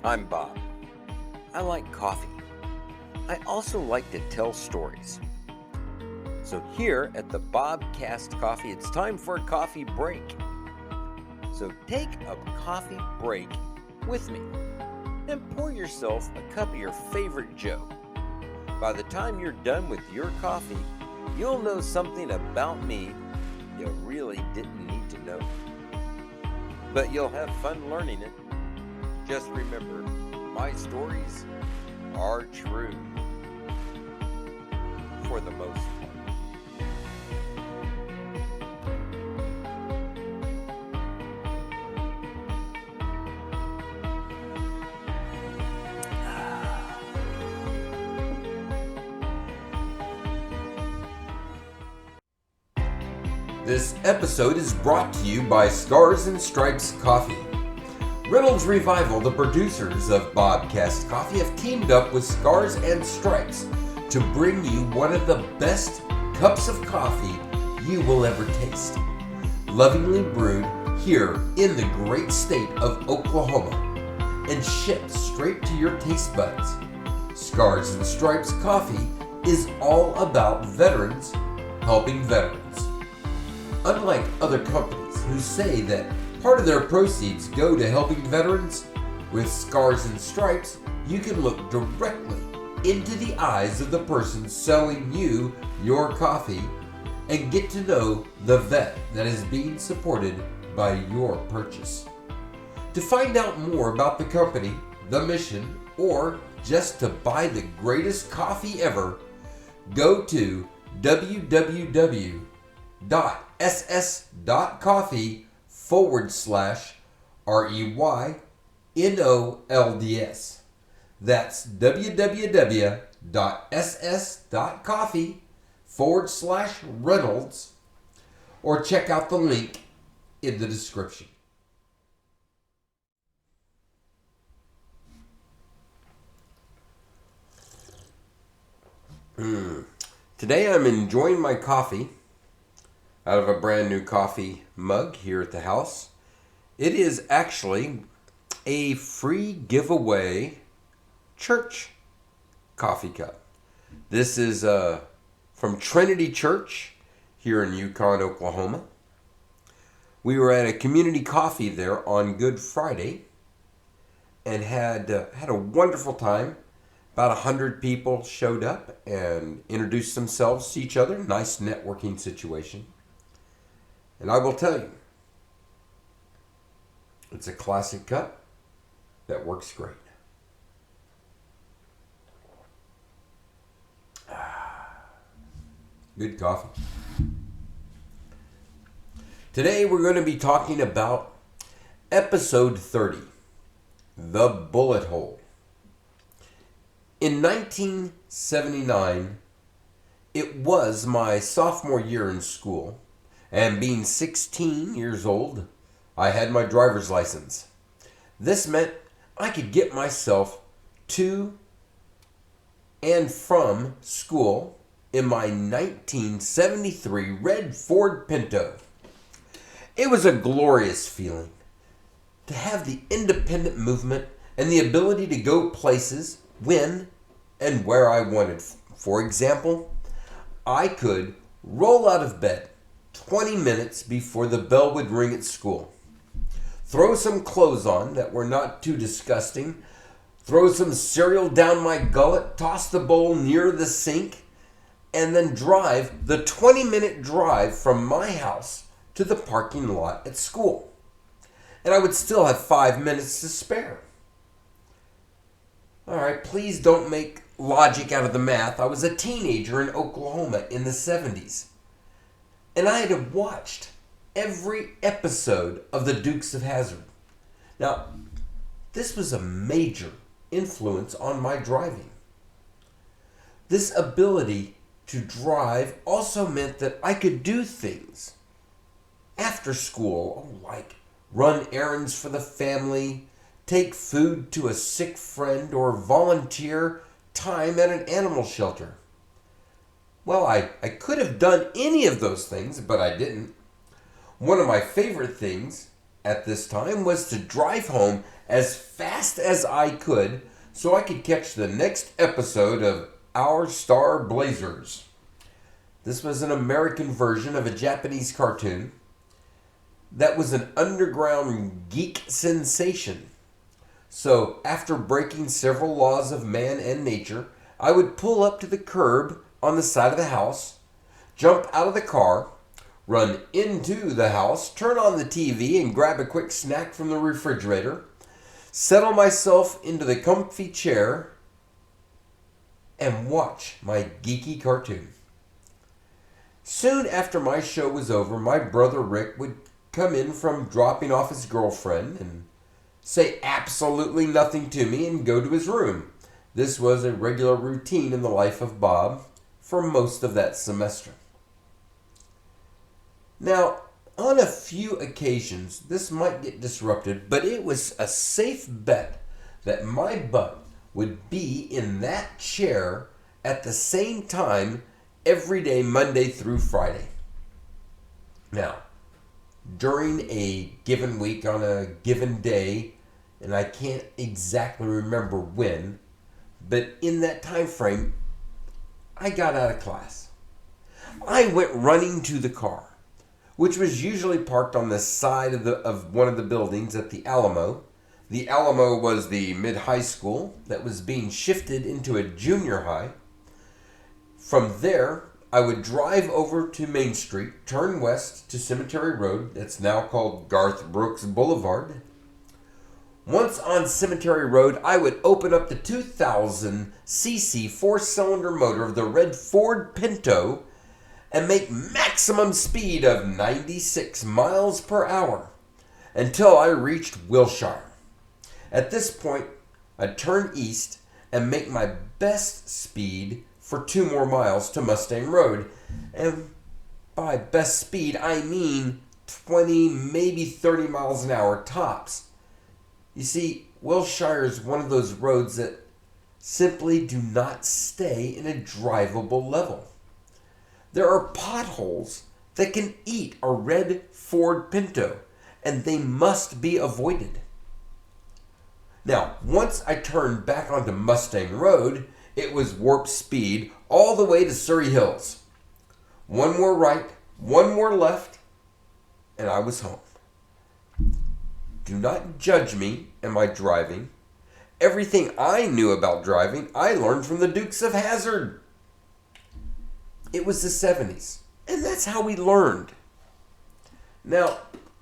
I'm Bob. I like coffee. I also like to tell stories. So here at the Bobcast Coffee, it's time for a coffee break. So take a coffee break with me and pour yourself a cup of your favorite Joe. By the time you're done with your coffee, you'll know something about me you really didn't need to know. But you'll have fun learning it. Just remember, my stories are true. For the most part. This episode is brought to you by Scars and Stripes Coffee. Reynolds Revival, the producers of Bobcast Coffee, have teamed up with Scars and Stripes to bring you one of the best cups of coffee you will ever taste. Lovingly brewed here in the great state of Oklahoma and shipped straight to your taste buds. Scars and Stripes Coffee is all about veterans helping veterans. Unlike other companies who say that part of their proceeds go to helping veterans, with Scars and Stripes, you can look directly into the eyes of the person selling you your coffee and get to know the vet that is being supported by your purchase. To find out more about the company, the mission, or just to buy the greatest coffee ever, go to www.ss.coffee/REYNOLDS. That's www.ss.coffee/Reynolds, or check out the link in the description. Today I'm enjoying my coffee out of a brand new coffee mug here at the house. It is actually a free giveaway church coffee cup. This is from Trinity Church here in Yukon, Oklahoma. We were at a community coffee there on Good Friday and had a wonderful time. About 100 people showed up and introduced themselves to each other. Nice networking situation. And I will tell you, it's a classic cup that works great. Good coffee. Today we're going to be talking about episode 30, The Bullet Hole. In 1979, it was my sophomore year in school, and being 16 years old, I had my driver's license. This meant I could get myself to and from school in my 1973 red Ford Pinto. It was a glorious feeling to have the independent movement and the ability to go places when and where I wanted. For example, I could roll out of bed 20 minutes before the bell would ring at school, throw some clothes on that were not too disgusting, throw some cereal down my gullet, toss the bowl near the sink, and then drive the 20-minute drive from my house to the parking lot at school. And I would still have 5 minutes to spare. All right, please don't make logic out of the math. I was a teenager in Oklahoma in the 70s. And I had watched every episode of the Dukes of Hazzard. Now, this was a major influence on my driving. This ability to drive also meant that I could do things after school, like run errands for the family, take food to a sick friend, or volunteer time at an animal shelter. Well, I could have done any of those things, but I didn't. One of my favorite things at this time was to drive home as fast as I could so I could catch the next episode of Our Star Blazers. This was an American version of a Japanese cartoon that was an underground geek sensation. So, after breaking several laws of man and nature, I would pull up to the curb on the side of the house, jump out of the car, run into the house, turn on the TV and grab a quick snack from the refrigerator, settle myself into the comfy chair, and watch my geeky cartoon. Soon after my show was over, my brother Rick would come in from dropping off his girlfriend and say absolutely nothing to me and go to his room. This was a regular routine in the life of Bob for most of that semester. Now, on a few occasions, this might get disrupted, but it was a safe bet that my butt would be in that chair at the same time every day, Monday through Friday. Now, during a given week, on a given day, and I can't exactly remember when, but in that time frame, I got out of class. I went running to the car, which was usually parked on the side of one of the buildings at the Alamo. The Alamo was the mid-high school that was being shifted into a junior high. From there, I would drive over to Main Street, turn west to Cemetery Road, that's now called Garth Brooks Boulevard. Once on Cemetery Road, I would open up the 2000cc four-cylinder motor of the red Ford Pinto and make maximum speed of 96 miles per hour until I reached Wilshire. At this point, I'd turn east and make my best speed for 2 more miles to Mustang Road. And by best speed, I mean 20, maybe 30 miles an hour tops. You see, Wilshire is one of those roads that simply do not stay in a drivable level. There are potholes that can eat a red Ford Pinto, and they must be avoided. Now, once I turned back onto Mustang Road, it was warp speed all the way to Surrey Hills. 1 more right, 1 more left, and I was home. Do not judge me and my driving. Everything I knew about driving, I learned from the Dukes of Hazzard. It was the 70s, and that's how we learned. Now,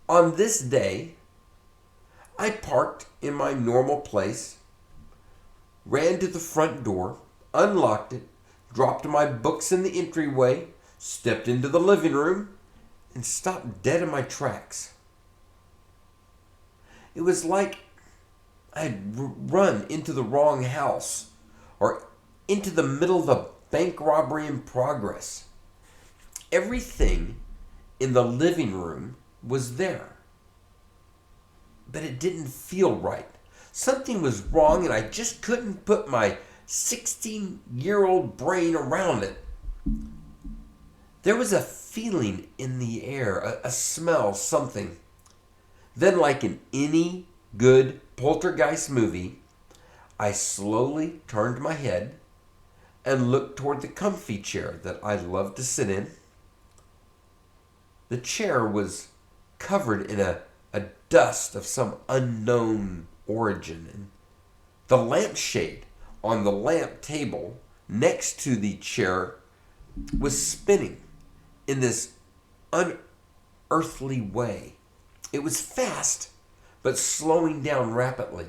on this day, I parked in my normal place, ran to the front door, unlocked it, dropped my books in the entryway, stepped into the living room, and stopped dead in my tracks. It was like I'd run into the wrong house or into the middle of a bank robbery in progress. Everything in the living room was there, but it didn't feel right. Something was wrong and I just couldn't put my 16-year-old brain around it. There was a feeling in the air, a smell, something. Then, like in any good poltergeist movie, I slowly turned my head and looked toward the comfy chair that I loved to sit in. The chair was covered in a dust of some unknown origin, and the lampshade on the lamp table next to the chair was spinning in this unearthly way. It was fast, but slowing down rapidly.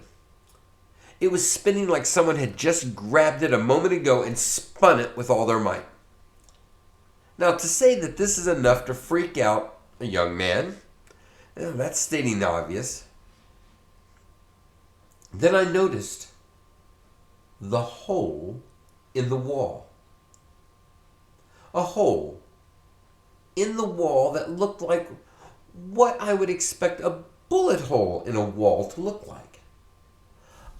It was spinning like someone had just grabbed it a moment ago and spun it with all their might. Now, to say that this is enough to freak out a young man, that's stating the obvious. Then I noticed the hole in the wall. A hole in the wall that looked like what I would expect a bullet hole in a wall to look like.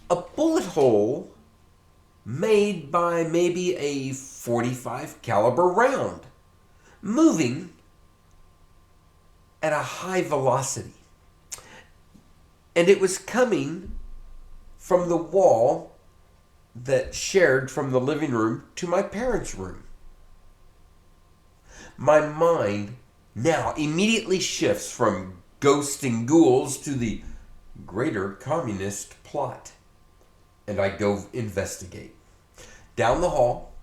A bullet hole made by maybe a .45 caliber round, moving at a high velocity. And it was coming from the wall that shared from the living room to my parents' room. My mind now immediately shifts from ghosts and ghouls to the greater communist plot. And I go investigate. Down the hall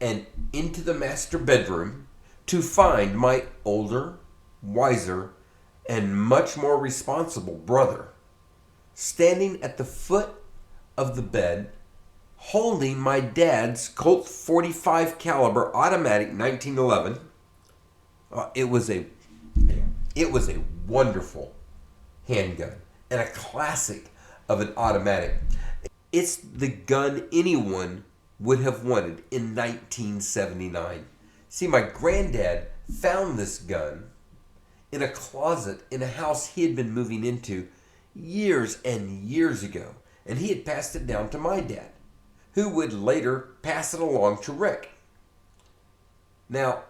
and into the master bedroom to find my older, wiser, and much more responsible brother standing at the foot of the bed holding my dad's Colt .45 caliber automatic 1911. It was a wonderful handgun and a classic of an automatic. It's the gun anyone would have wanted in 1979. See, my granddad found this gun in a closet in a house he had been moving into years and years ago, and he had passed it down to my dad, who would later pass it along to Rick. Now,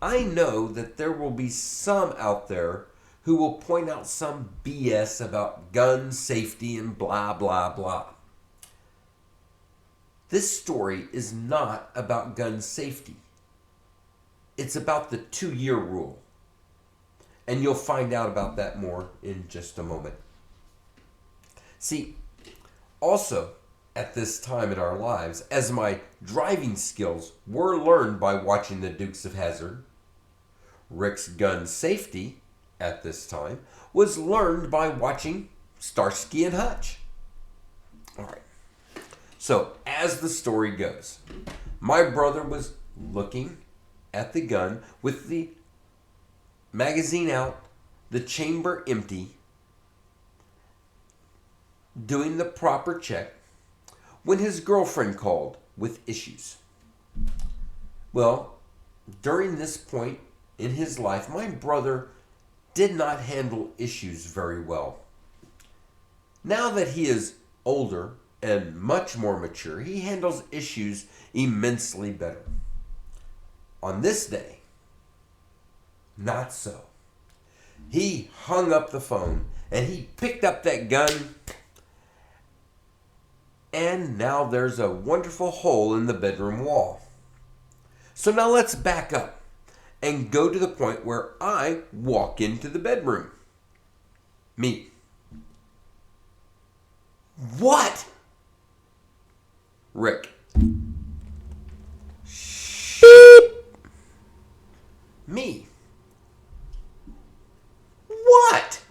I know that there will be some out there who will point out some BS about gun safety and blah, blah, blah. This story is not about gun safety. It's about the 2-year rule. And you'll find out about that more in just a moment. See, also at this time in our lives, as my driving skills were learned by watching the Dukes of Hazzard, Rick's gun safety at this time was learned by watching Starsky and Hutch. All right. So, as the story goes, my brother was looking at the gun with the magazine out, the chamber empty, doing the proper check, when his girlfriend called with issues. Well, during this point in his life, my brother did not handle issues very well. Now that he is older and much more mature, he handles issues immensely better. On this day, not so. He hung up the phone and he picked up that gun, and now there's a wonderful hole in the bedroom wall. So now let's back up and go to the point where I walk into the bedroom. Me. What? Rick. Me. What?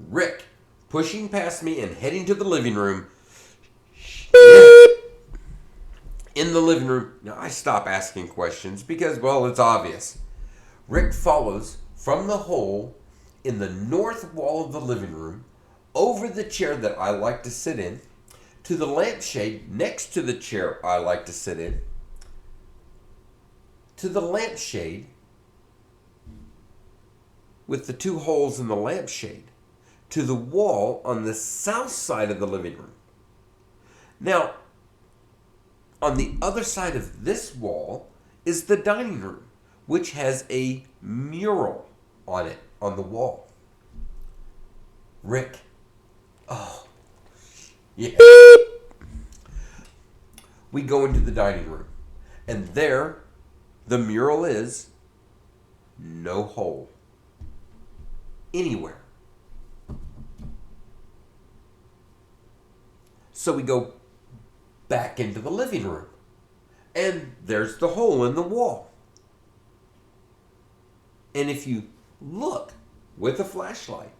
Rick, pushing past me and heading to the living room. In the living room, now I stop asking questions because, well, it's obvious. Rick follows from the hole in the north wall of the living room, over the chair that I like to sit in, to the lampshade next to the chair I like to sit in, to the lampshade with the 2 holes in the lampshade, to the wall on the south side of the living room. Now, on the other side of this wall is the dining room, which has a mural on it, on the wall. Rick. Oh, yeah. We go into the dining room, and there the mural is, no hole anywhere. So we go back into the living room, and there's the hole in the wall. And if you look with a flashlight,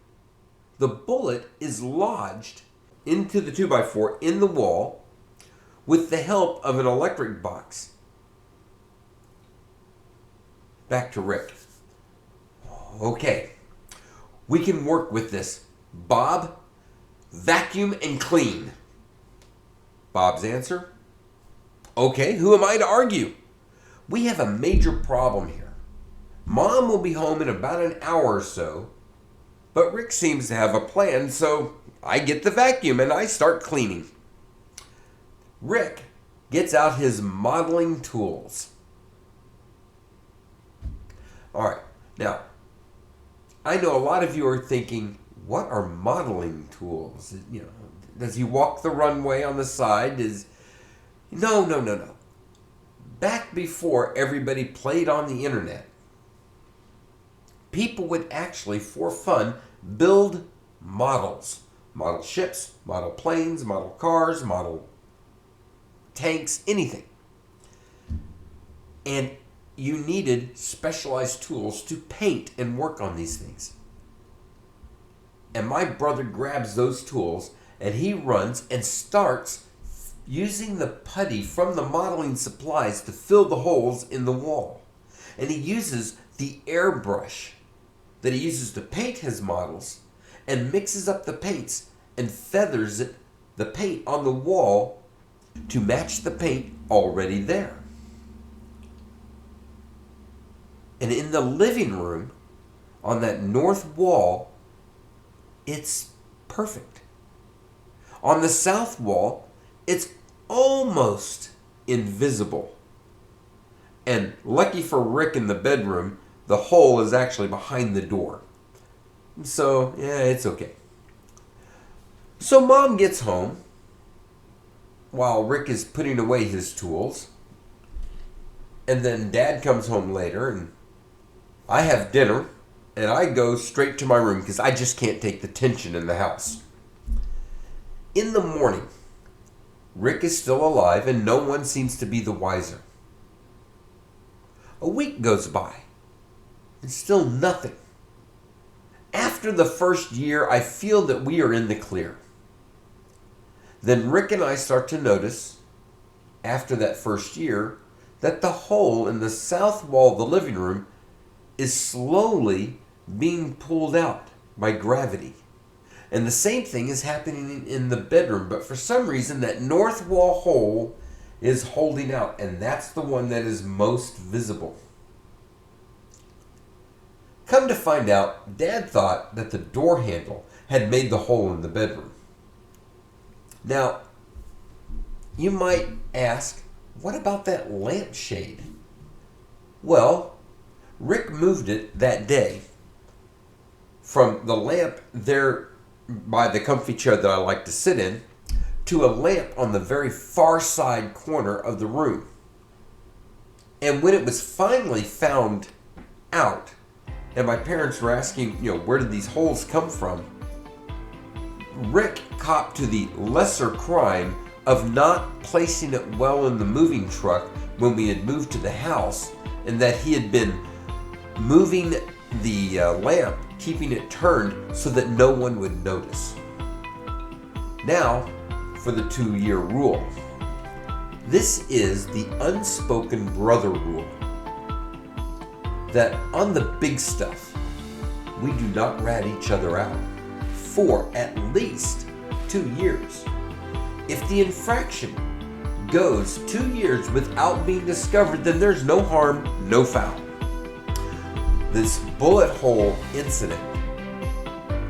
the bullet is lodged into the 2x4 in the wall with the help of an electric box. Back to Rick. Okay, we can work with this. Bob, vacuum and clean. Bob's answer? Okay, who am I to argue? We have a major problem here. Mom will be home in about an hour or so, but Rick seems to have a plan, so I get the vacuum and I start cleaning. Rick gets out his modeling tools. All right, now, I know a lot of you are thinking, what are modeling tools? Does he walk the runway on the side? No. Back before everybody played on the internet, people would actually, for fun, build models. Model ships, model planes, model cars, model tanks, anything. And you needed specialized tools to paint and work on these things. And my brother grabs those tools and he runs and starts using the putty from the modeling supplies to fill the holes in the wall. And he uses the airbrush that he uses to paint his models and mixes up the paints and feathers the paint on the wall to match the paint already there. And in the living room, on that north wall, it's perfect. On the south wall, it's almost invisible. And lucky for Rick in the bedroom, the hole is actually behind the door. So, yeah, it's okay. So Mom gets home while Rick is putting away his tools. And then Dad comes home later and I have dinner and I go straight to my room because I just can't take the tension in the house. In the morning, Rick is still alive and no one seems to be the wiser. A week goes by and still nothing. After the first year, I feel that we are in the clear. Then Rick and I start to notice, after that first year, that the hole in the south wall of the living room is slowly being pulled out by gravity. And the same thing is happening in the bedroom, but for some reason that north wall hole is holding out, and that's the one that is most visible. Come to find out, Dad thought that the door handle had made the hole in the bedroom. Now, you might ask, what about that lampshade? Well, Rick moved it that day from the lamp there by the comfy chair that I like to sit in to a lamp on the very far side corner of the room. And when it was finally found out, and my parents were asking, where did these holes come from? Rick copped to the lesser crime of not placing it well in the moving truck when we had moved to the house, and that he had been moving the lamp, keeping it turned so that no one would notice. Now, for the 2-year rule. This is the unspoken brother rule. That on the big stuff, we do not rat each other out for at least 2 years. If the infraction goes 2 years without being discovered, then there's no harm, no foul. This bullet hole incident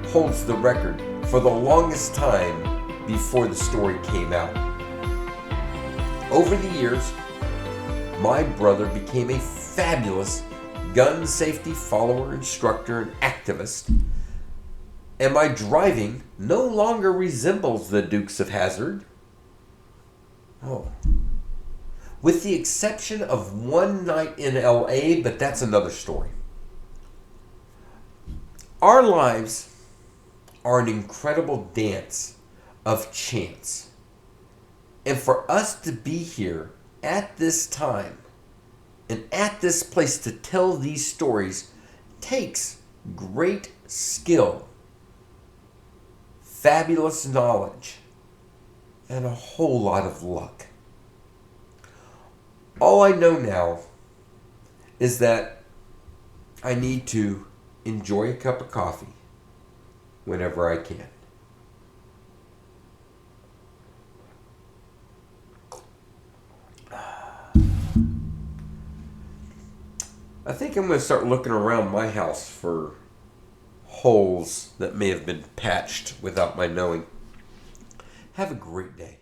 holds the record for the longest time before the story came out. Over the years, my brother became a fabulous gun safety follower, instructor, and activist, and my driving no longer resembles the Dukes of Hazzard. With the exception of one night in LA, but that's another story. Our lives are an incredible dance of chance. And for us to be here at this time and at this place to tell these stories takes great skill, fabulous knowledge, and a whole lot of luck. All I know now is that I need to enjoy a cup of coffee whenever I can. I think I'm going to start looking around my house for holes that may have been patched without my knowing. Have a great day.